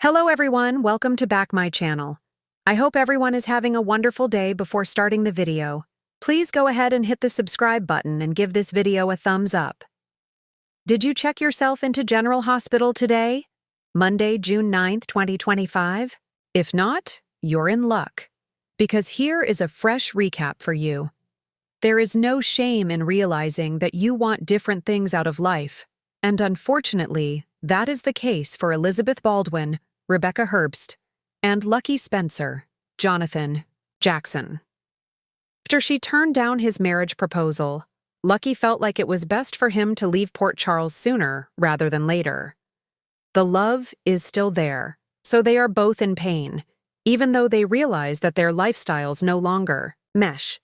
Hello everyone, welcome to back my channel. I hope everyone is having a wonderful day. Before starting the video, please go ahead and hit the subscribe button and give this video a thumbs up. Did you check yourself into General Hospital today? Monday, June 9th, 2025? If not, you're in luck. Because here is a fresh recap for you. There is no shame in realizing that you want different things out of life, and unfortunately, that is the case for Elizabeth Baldwin, Rebecca Herbst, and Lucky Spencer, Jonathan Jackson. After she turned down his marriage proposal, Lucky felt like it was best for him to leave Port Charles sooner rather than later. The love is still there, so they are both in pain, even though they realize that their lifestyles no longer mesh.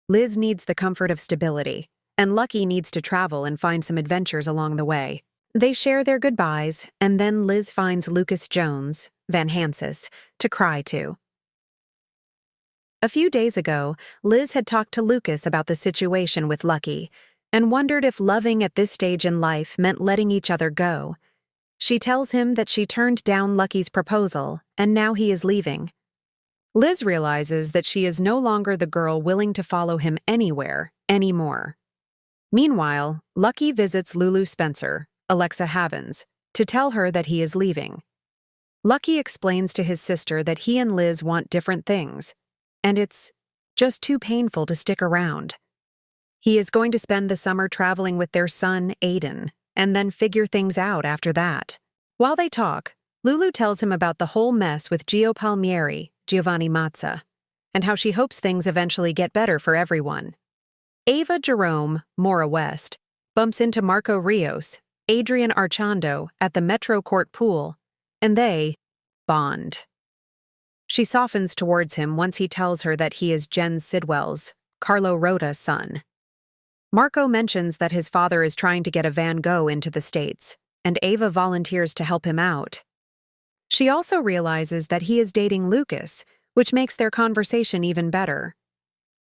Liz needs the comfort of stability, and Lucky needs to travel and find some adventures along the way. They share their goodbyes, and then Liz finds Lucas Jones, Van Hansis, to cry to. A few days ago, Liz had talked to Lucas about the situation with Lucky, and wondered if loving at this stage in life meant letting each other go. She tells him that she turned down Lucky's proposal, and now he is leaving. Liz realizes that she is no longer the girl willing to follow him anywhere anymore. Meanwhile, Lucky visits Lulu Spencer, Alexa Havens, to tell her that he is leaving. Lucky explains to his sister that he and Liz want different things, and it's just too painful to stick around. He is going to spend the summer traveling with their son, Aiden, and then figure things out after that. While they talk, Lulu tells him about the whole mess with Gio Palmieri, Giovanni Mazza, and how she hopes things eventually get better for everyone. Ava Jerome, Maura West, bumps into Marco Rios, Adrian Archando at the Metro Court pool, and they bond. She softens towards him once he tells her that he is Jen Sidwell's, Carlo Rota's son. Marco mentions that his father is trying to get a Van Gogh into the States, and Ava volunteers to help him out. She also realizes that he is dating Lucas, which makes their conversation even better.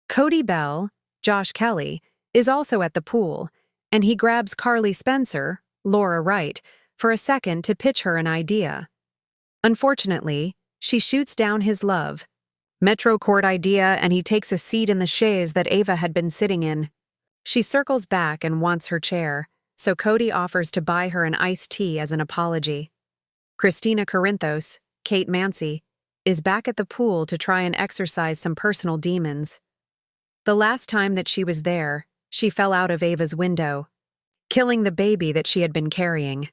Cody Bell, Josh Kelly, is also at the pool, and he grabs Carly Spencer, Laura Wright, for a second to pitch her an idea. Unfortunately, she shoots down his love. Metro Court idea, and he takes a seat in the chaise that Ava had been sitting in. She circles back and wants her chair, so Cody offers to buy her an iced tea as an apology. Christina Corinthos, Kate Mancy, is back at the pool to try and exorcise some personal demons. The last time that she was there, she fell out of Ava's window, killing the baby that she had been carrying.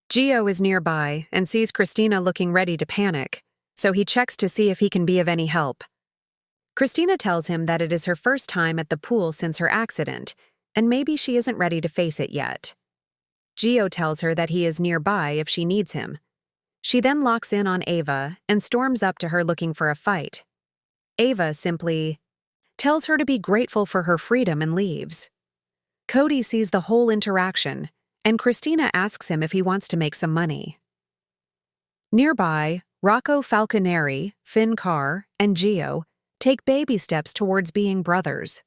Gio is nearby and sees Christina looking ready to panic, so he checks to see if he can be of any help. Christina tells him that it is her first time at the pool since her accident, and maybe she isn't ready to face it yet. Gio tells her that he is nearby if she needs him. She then locks in on Ava and storms up to her looking for a fight. Ava simply tells her to be grateful for her freedom and leaves. Cody sees the whole interaction, and Christina asks him if he wants to make some money. Nearby, Rocco Falconeri, Finn Carr, and Gio take baby steps towards being brothers.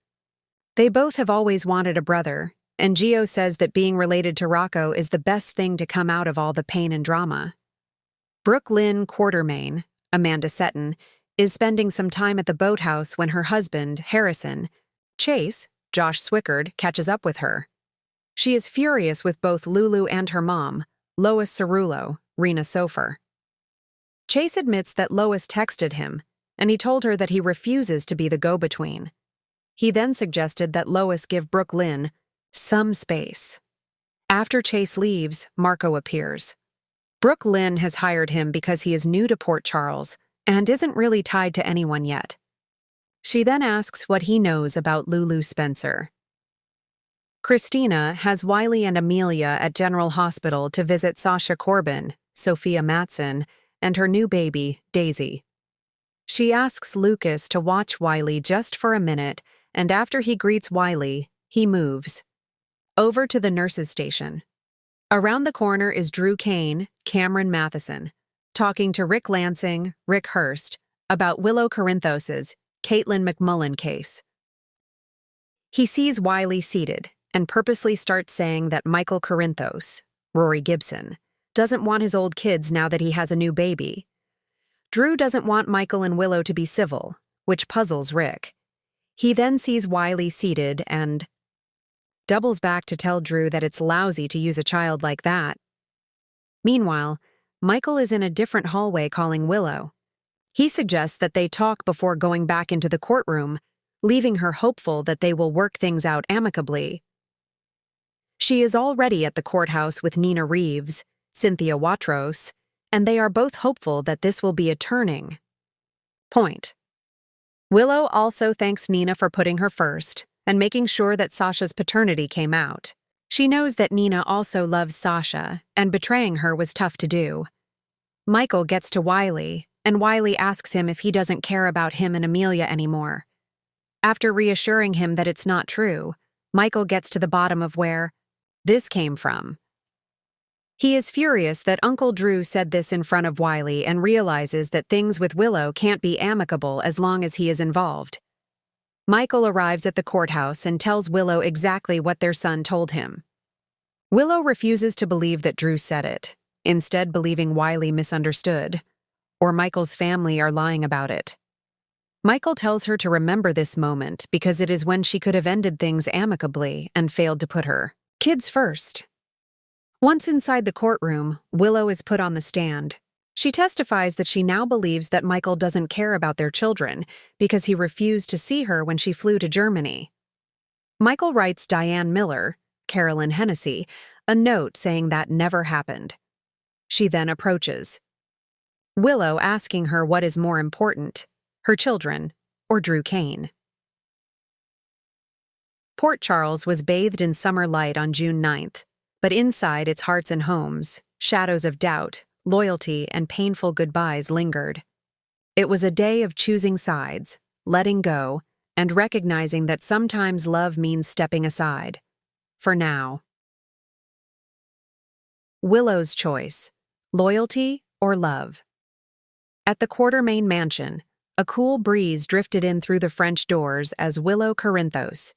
They both have always wanted a brother, and Gio says that being related to Rocco is the best thing to come out of all the pain and drama. Brooke Lynn Quartermain, Amanda Seton, is spending some time at the boathouse when her husband, Harrison, Chase, Josh Swickard, catches up with her. She is furious with both Lulu and her mom, Lois Cerullo, Rena Sofer. Chase admits that Lois texted him, and he told her that he refuses to be the go-between. He then suggested that Lois give Brooke Lynn some space. After Chase leaves, Marco appears. Brooke Lynn has hired him because he is new to Port Charles and isn't really tied to anyone yet. She then asks what he knows about Lulu Spencer. Christina has Wiley and Amelia at General Hospital to visit Sasha Corbin, Sophia Matson, and her new baby, Daisy. She asks Lucas to watch Wiley just for a minute, and after he greets Wiley, he moves over to the nurses' station. Around the corner is Drew Kane, Cameron Matheson, talking to Rick Lansing, Rick Hurst, about Willow Corinthos's Caitlin McMullen case. He sees Wiley seated and purposely starts saying that Michael Corinthos, Rory Gibson, doesn't want his old kids now that he has a new baby. Drew doesn't want Michael and Willow to be civil, which puzzles Rick. He then sees Wiley seated and doubles back to tell Drew that it's lousy to use a child like that. Meanwhile, Michael is in a different hallway calling Willow. He suggests that they talk before going back into the courtroom, leaving her hopeful that they will work things out amicably. She is already at the courthouse with Nina Reeves, Cynthia Watros, and they are both hopeful that this will be a turning point. Willow also thanks Nina for putting her first and making sure that Sasha's paternity came out. She knows that Nina also loves Sasha, and betraying her was tough to do. Michael gets to Wiley, and Wiley asks him if he doesn't care about him and Amelia anymore. After reassuring him that it's not true, Michael gets to the bottom of where this came from. He is furious that Uncle Drew said this in front of Wiley and realizes that things with Willow can't be amicable as long as he is involved. Michael arrives at the courthouse and tells Willow exactly what their son told him. Willow refuses to believe that Drew said it, instead believing Wiley misunderstood, or Michael's family are lying about it. Michael tells her to remember this moment because it is when she could have ended things amicably and failed to put her kids first. Once inside the courtroom, Willow is put on the stand. She testifies that she now believes that Michael doesn't care about their children because he refused to see her when she flew to Germany. Michael writes Diane Miller, Carolyn Hennessy, a note saying that never happened. She then approaches Willow, asking her what is more important, her children or Drew Kane. Port Charles was bathed in summer light on June 9th, but inside its hearts and homes, shadows of doubt, loyalty, and painful goodbyes lingered. It was a day of choosing sides, letting go, and recognizing that sometimes love means stepping aside. For now. Willow's choice: loyalty or love. At the Quartermain mansion, a cool breeze drifted in through the French doors as Willow Corinthos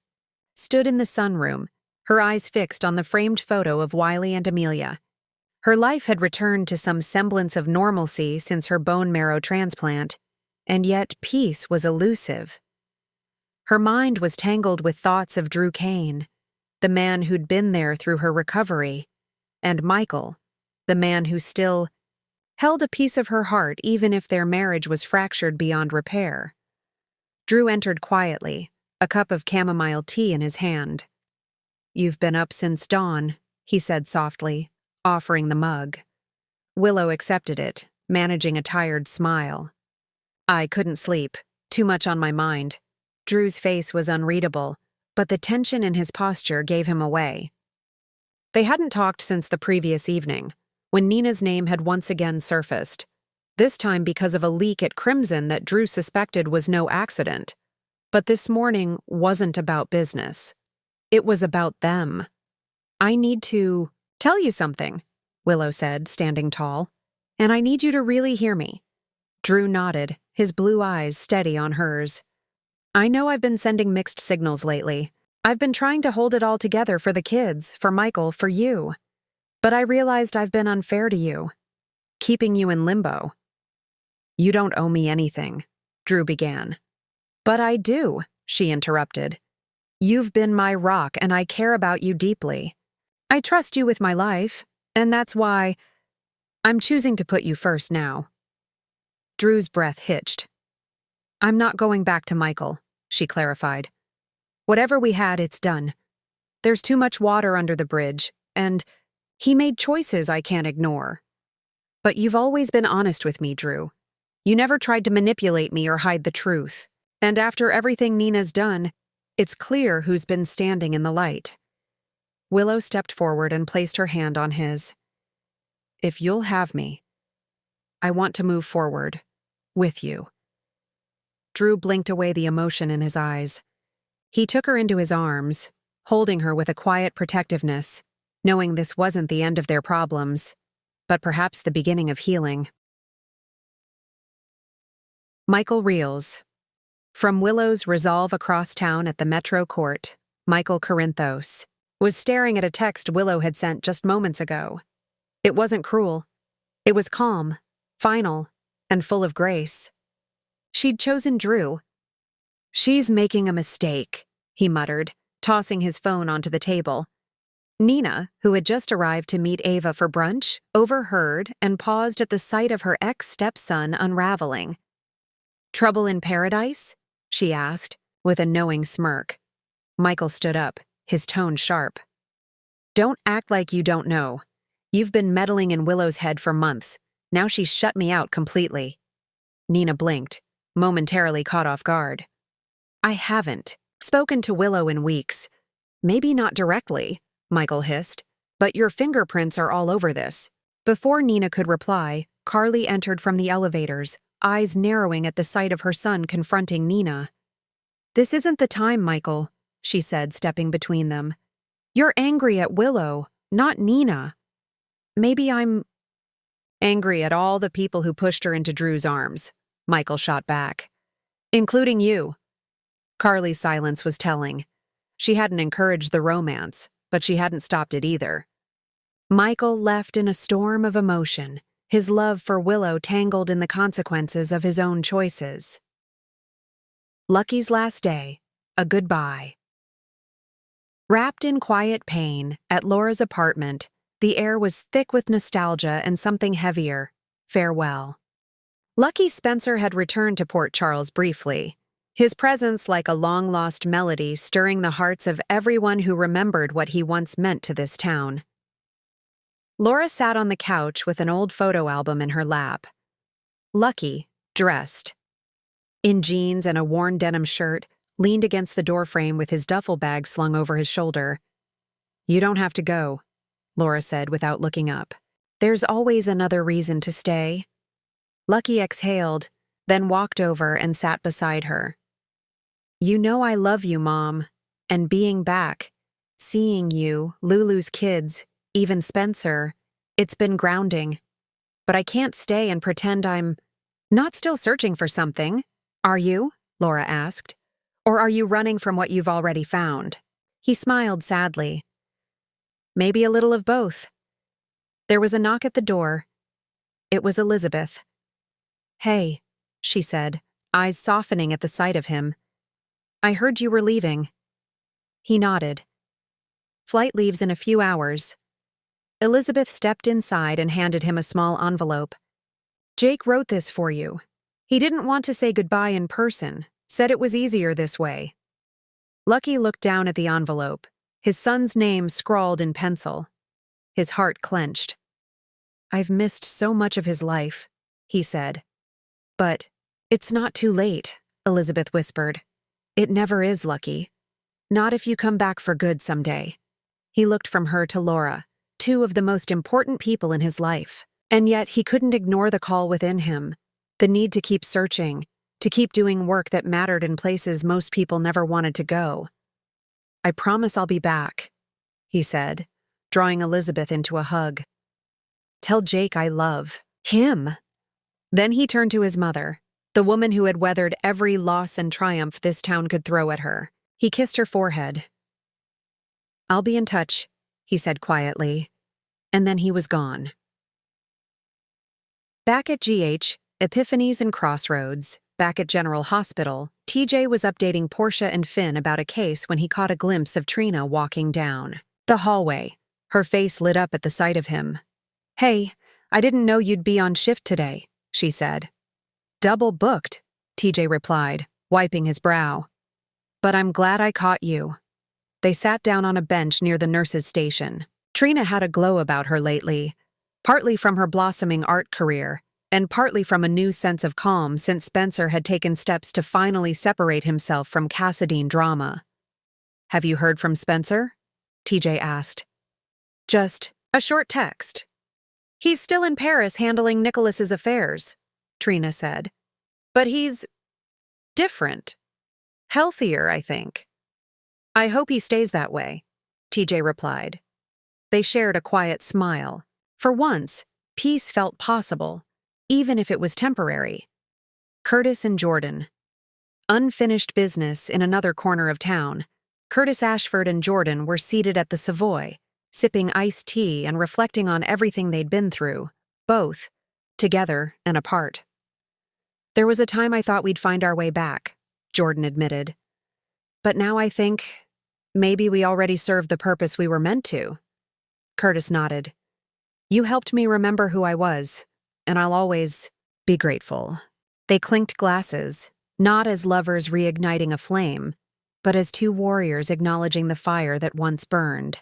stood in the sunroom, her eyes fixed on the framed photo of Wiley and Amelia. Her life had returned to some semblance of normalcy since her bone marrow transplant, and yet peace was elusive. Her mind was tangled with thoughts of Drew Kane, the man who'd been there through her recovery, and Michael, the man who still held a piece of her heart even if their marriage was fractured beyond repair. Drew entered quietly, a cup of chamomile tea in his hand. "You've been up since dawn," he said softly, offering the mug. Willow accepted it, managing a tired smile. "I couldn't sleep. Too much on my mind." Drew's face was unreadable, but the tension in his posture gave him away. They hadn't talked since the previous evening, when Nina's name had once again surfaced, this time because of a leak at Crimson that Drew suspected was no accident. But this morning wasn't about business. It was about them. "I need to tell you something," Willow said, standing tall. "And I need you to really hear me." Drew nodded, his blue eyes steady on hers. "I know I've been sending mixed signals lately. I've been trying to hold it all together for the kids, for Michael, for you. But I realized I've been unfair to you, keeping you in limbo." "You don't owe me anything," Drew began. "But I do," she interrupted. "You've been my rock and I care about you deeply. I trust you with my life, and that's why I'm choosing to put you first now." Drew's breath hitched. "I'm not going back to Michael," she clarified. "Whatever we had, it's done. There's too much water under the bridge, and he made choices I can't ignore. But you've always been honest with me, Drew. You never tried to manipulate me or hide the truth. And after everything Nina's done, it's clear who's been standing in the light." Willow stepped forward and placed her hand on his. "If you'll have me, I want to move forward with you." Drew blinked away the emotion in his eyes. He took her into his arms, holding her with a quiet protectiveness, knowing this wasn't the end of their problems, but perhaps the beginning of healing. Michael reels. From Willow's resolve across town at the Metro Court, Michael Corinthos was staring at a text Willow had sent just moments ago. It wasn't cruel. It was calm, final, and full of grace. She'd chosen Drew. "She's making a mistake," he muttered, tossing his phone onto the table. Nina, who had just arrived to meet Ava for brunch, overheard and paused at the sight of her ex-stepson unraveling. "Trouble in paradise?" she asked, with a knowing smirk. Michael stood up, his tone sharp. "Don't act like you don't know. You've been meddling in Willow's head for months. Now she's shut me out completely." Nina blinked, momentarily caught off guard. "I haven't spoken to Willow in weeks. Maybe not directly," Michael hissed, "but your fingerprints are all over this." Before Nina could reply, Carly entered from the elevators, eyes narrowing at the sight of her son confronting Nina. "This isn't the time, Michael," she said, stepping between them. "You're angry at Willow, not Nina." "Maybe I'm angry at all the people who pushed her into Drew's arms," Michael shot back. "Including you." Carly's silence was telling. She hadn't encouraged the romance, but she hadn't stopped it either. Michael left in a storm of emotion, his love for Willow tangled in the consequences of his own choices. Lucky's last day, a goodbye. Wrapped in quiet pain, at Laura's apartment, the air was thick with nostalgia and something heavier, farewell. Lucky Spencer had returned to Port Charles briefly, his presence like a long-lost melody stirring the hearts of everyone who remembered what he once meant to this town. Laura sat on the couch with an old photo album in her lap. Lucky, dressed in jeans and a worn denim shirt, leaned against the doorframe with his duffel bag slung over his shoulder. "You don't have to go," Laura said without looking up. "There's always another reason to stay." Lucky exhaled, then walked over and sat beside her. "You know I love you, Mom, and being back, seeing you, Lulu's kids, even Spencer, it's been grounding. But I can't stay and pretend I'm not still searching for something. Are you?" Laura asked. "Or are you running from what you've already found?" He smiled sadly. "Maybe a little of both." There was a knock at the door. It was Elizabeth. "Hey," she said, eyes softening at the sight of him. "I heard you were leaving." He nodded. "Flight leaves in a few hours." Elizabeth stepped inside and handed him a small envelope. "Jake wrote this for you. He didn't want to say goodbye in person, said it was easier this way." Lucky looked down at the envelope, his son's name scrawled in pencil. His heart clenched. "I've missed so much of his life," he said. "But it's not too late," Elizabeth whispered. "It never is, Lucky. Not if you come back for good someday." He looked from her to Laura, two of the most important people in his life. And yet he couldn't ignore the call within him, the need to keep searching, to keep doing work that mattered in places most people never wanted to go. "I promise I'll be back," he said, drawing Elizabeth into a hug. "Tell Jake I love him." Then he turned to his mother, the woman who had weathered every loss and triumph this town could throw at her. He kissed her forehead. "I'll be in touch," he said quietly, and then he was gone. Back at GH, Epiphanies and Crossroads, back at General Hospital, TJ was updating Portia and Finn about a case when he caught a glimpse of Trina walking down the hallway. Her face lit up at the sight of him. "Hey, I didn't know you'd be on shift today," she said. "Double booked," TJ replied, wiping his brow. "But I'm glad I caught you." They sat down on a bench near the nurse's station. Trina had a glow about her lately, partly from her blossoming art career, and partly from a new sense of calm since Spencer had taken steps to finally separate himself from Cassadine drama. "Have you heard from Spencer?" TJ asked. "Just a short text. He's still in Paris handling Nicholas's affairs," Trina said. "But he's different. Healthier, I think." "I hope he stays that way," TJ replied. They shared a quiet smile. For once, peace felt possible, even if it was temporary. Curtis and Jordan. Unfinished business in another corner of town. Curtis Ashford and Jordan were seated at the Savoy, sipping iced tea and reflecting on everything they'd been through, both, together and apart. There was a time I thought we'd find our way back, Jordan admitted. But now I think maybe we already served the purpose we were meant to. Curtis nodded. You helped me remember who I was, and I'll always be grateful. They clinked glasses, not as lovers reigniting a flame, but as two warriors acknowledging the fire that once burned.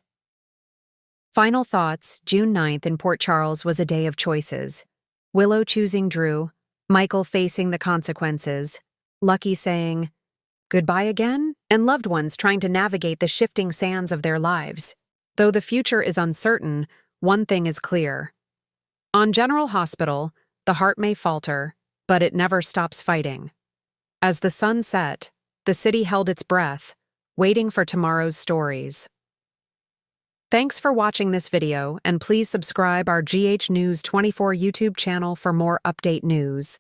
Final thoughts, June 9th in Port Charles was a day of choices. Willow choosing Drew, Michael facing the consequences, Lucky saying, goodbye again, and loved ones trying to navigate the shifting sands of their lives. Though the future is uncertain, one thing is clear. On General Hospital, the heart may falter, but it never stops fighting. As the sun set, the city held its breath, waiting for tomorrow's stories. Thanks for watching this video, and please subscribe our GH News 24 YouTube channel for more update news.